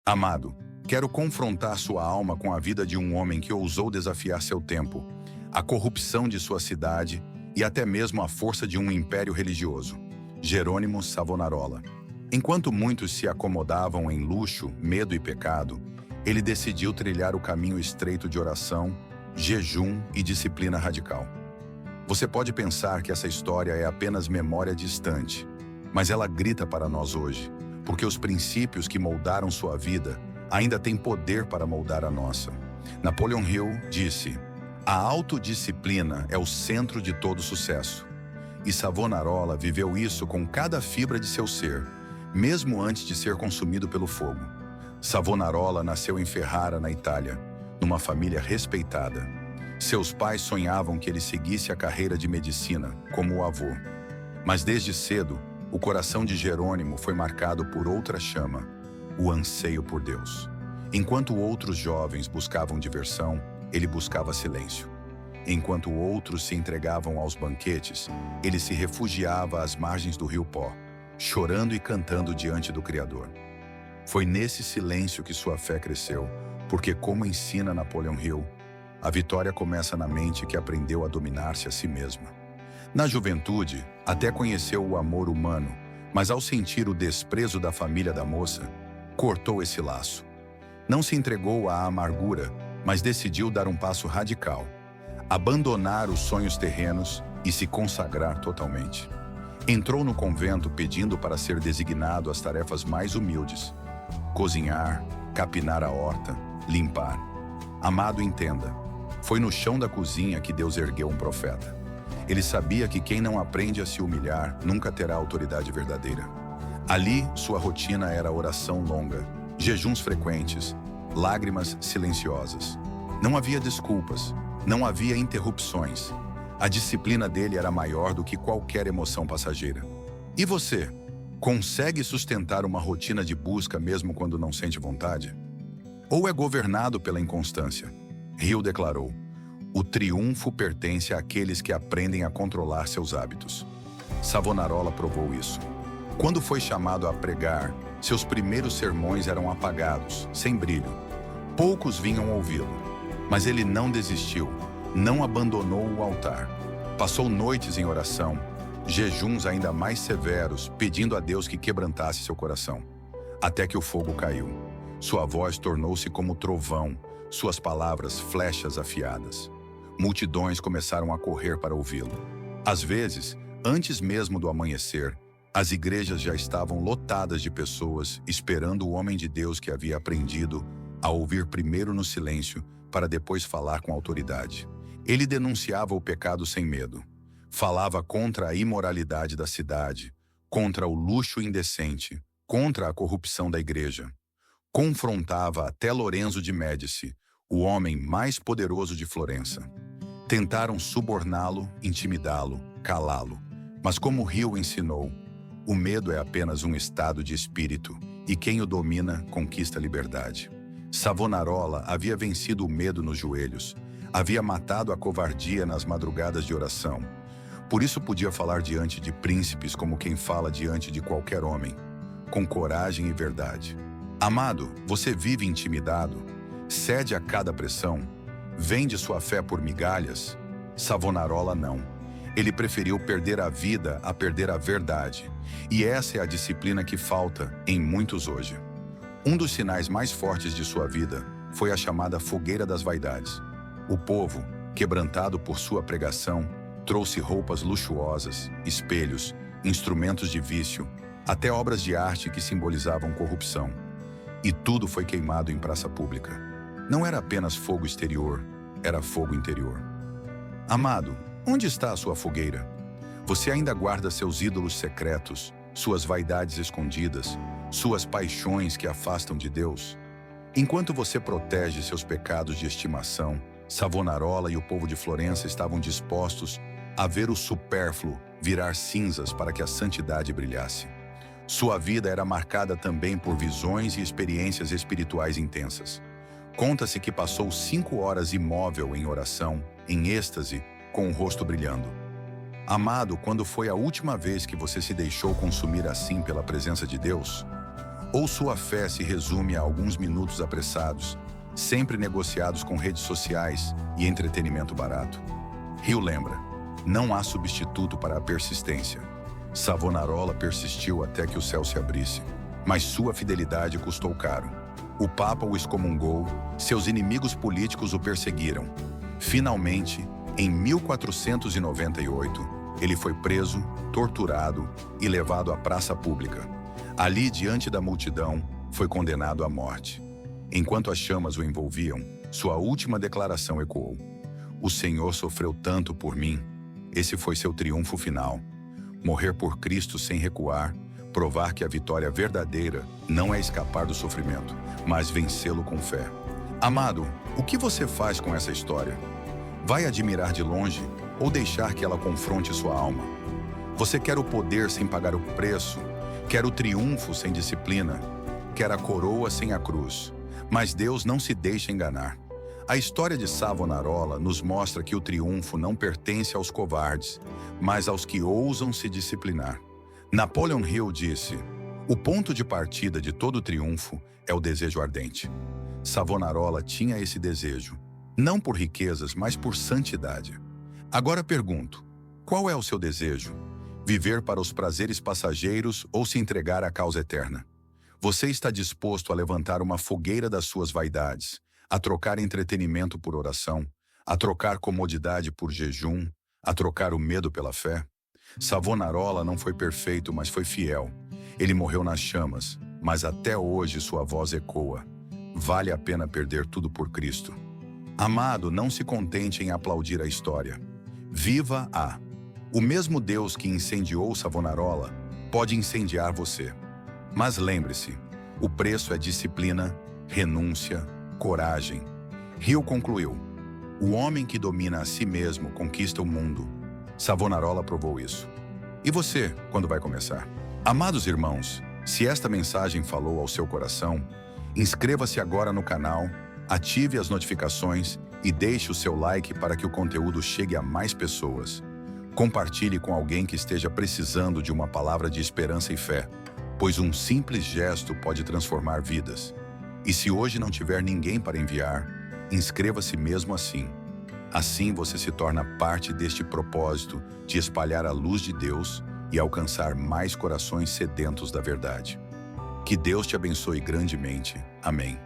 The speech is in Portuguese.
Amado, quero confrontar sua alma com a vida de um homem que ousou desafiar seu tempo, a corrupção de sua cidade e até mesmo a força de um império religioso. Jerônimo Savonarola. Enquanto muitos se acomodavam em luxo, medo e pecado, ele decidiu trilhar o caminho estreito de oração, jejum e disciplina radical. Você pode pensar que essa história é apenas memória distante, mas ela grita para nós hoje, porque os princípios que moldaram sua vida ainda têm poder para moldar a nossa. Napoleon Hill disse: "A autodisciplina é o centro de todo sucesso." E Savonarola viveu isso com cada fibra de seu ser, mesmo antes de ser consumido pelo fogo. Savonarola nasceu em Ferrara, na Itália, numa família respeitada. Seus pais sonhavam que ele seguisse a carreira de medicina, como o avô. Mas desde cedo, o coração de Jerônimo foi marcado por outra chama, o anseio por Deus. Enquanto outros jovens buscavam diversão, ele buscava silêncio. Enquanto outros se entregavam aos banquetes, ele se refugiava às margens do rio Pó, chorando e cantando diante do Criador. Foi nesse silêncio que sua fé cresceu, porque, como ensina Napoleon Hill, a vitória começa na mente que aprendeu a dominar-se a si mesma. Na juventude, até conheceu o amor humano, mas ao sentir o desprezo da família da moça, cortou esse laço. Não se entregou à amargura, mas decidiu dar um passo radical, abandonar os sonhos terrenos e se consagrar totalmente. Entrou no convento pedindo para ser designado às tarefas mais humildes: cozinhar, capinar a horta, limpar. Amado, entenda, foi no chão da cozinha que Deus ergueu um profeta. Ele sabia que quem não aprende a se humilhar nunca terá autoridade verdadeira. Ali, sua rotina era oração longa, jejuns frequentes, lágrimas silenciosas. Não havia desculpas, não havia interrupções. A disciplina dele era maior do que qualquer emoção passageira. E você? Consegue sustentar uma rotina de busca mesmo quando não sente vontade? Ou é governado pela inconstância? Hill declarou: "O triunfo pertence àqueles que aprendem a controlar seus hábitos." Savonarola provou isso. Quando foi chamado a pregar, seus primeiros sermões eram apagados, sem brilho. Poucos vinham ouvi-lo, mas ele não desistiu, não abandonou o altar. Passou noites em oração, jejuns ainda mais severos, pedindo a Deus que quebrantasse seu coração. Até que o fogo caiu. Sua voz tornou-se como trovão, suas palavras flechas afiadas. Multidões começaram a correr para ouvi-lo. Às vezes, antes mesmo do amanhecer, as igrejas já estavam lotadas de pessoas esperando o homem de Deus que havia aprendido a ouvir primeiro no silêncio para depois falar com autoridade. Ele denunciava o pecado sem medo. Falava contra a imoralidade da cidade, contra o luxo indecente, contra a corrupção da igreja. Confrontava até Lorenzo de Médici, o homem mais poderoso de Florença. Tentaram suborná-lo, intimidá-lo, calá-lo. Mas como Hill ensinou, o medo é apenas um estado de espírito, e quem o domina conquista a liberdade. Savonarola havia vencido o medo nos joelhos, havia matado a covardia nas madrugadas de oração. Por isso podia falar diante de príncipes como quem fala diante de qualquer homem, com coragem e verdade. Amado, você vive intimidado? Cede a cada pressão? Vende sua fé por migalhas? Savonarola não. Ele preferiu perder a vida a perder a verdade. E essa é a disciplina que falta em muitos hoje. Um dos sinais mais fortes de sua vida foi a chamada fogueira das vaidades. O povo, quebrantado por sua pregação, trouxe roupas luxuosas, espelhos, instrumentos de vício, até obras de arte que simbolizavam corrupção. E tudo foi queimado em praça pública. Não era apenas fogo exterior, era fogo interior. Amado, onde está a sua fogueira? Você ainda guarda seus ídolos secretos, suas vaidades escondidas, suas paixões que afastam de Deus? Enquanto você protege seus pecados de estimação, Savonarola e o povo de Florença estavam dispostos a ver o supérfluo virar cinzas para que a santidade brilhasse. Sua vida era marcada também por visões e experiências espirituais intensas. Conta-se que passou 5 horas imóvel em oração, em êxtase, com o rosto brilhando. Amado, quando foi a última vez que você se deixou consumir assim pela presença de Deus? Ou sua fé se resume a alguns minutos apressados, sempre negociados com redes sociais e entretenimento barato? Rio lembra, não há substituto para a persistência. Savonarola persistiu até que o céu se abrisse, mas sua fidelidade custou caro. O Papa o excomungou, seus inimigos políticos o perseguiram. Finalmente, em 1498, ele foi preso, torturado e levado à praça pública. Ali, diante da multidão, foi condenado à morte. Enquanto as chamas o envolviam, sua última declaração ecoou: "O Senhor sofreu tanto por mim." Esse foi seu triunfo final. Morrer por Cristo sem recuar, provar que a vitória verdadeira não é escapar do sofrimento, mas vencê-lo com fé. Amado, o que você faz com essa história? Vai admirar de longe ou deixar que ela confronte sua alma? Você quer o poder sem pagar o preço? Quer o triunfo sem disciplina? Quer a coroa sem a cruz? Mas Deus não se deixa enganar. A história de Savonarola nos mostra que o triunfo não pertence aos covardes, mas aos que ousam se disciplinar. Napoleon Hill disse: "O ponto de partida de todo triunfo é o desejo ardente." Savonarola tinha esse desejo, não por riquezas, mas por santidade. Agora pergunto, qual é o seu desejo? Viver para os prazeres passageiros ou se entregar à causa eterna? Você está disposto a levantar uma fogueira das suas vaidades, a trocar entretenimento por oração, a trocar comodidade por jejum, a trocar o medo pela fé? Savonarola não foi perfeito, mas foi fiel. Ele morreu nas chamas, mas até hoje sua voz ecoa: "Vale a pena perder tudo por Cristo." Amado, não se contente em aplaudir a história. Viva-a! O mesmo Deus que incendiou Savonarola pode incendiar você. Mas lembre-se, o preço é disciplina, renúncia, coragem. Hill concluiu: "O homem que domina a si mesmo conquista o mundo." Savonarola provou isso. E você, quando vai começar? Amados irmãos, se esta mensagem falou ao seu coração, inscreva-se agora no canal, ative as notificações e deixe o seu like para que o conteúdo chegue a mais pessoas. Compartilhe com alguém que esteja precisando de uma palavra de esperança e fé, pois um simples gesto pode transformar vidas. E se hoje não tiver ninguém para enviar, inscreva-se mesmo assim. Assim você se torna parte deste propósito de espalhar a luz de Deus e alcançar mais corações sedentos da verdade. Que Deus te abençoe grandemente. Amém.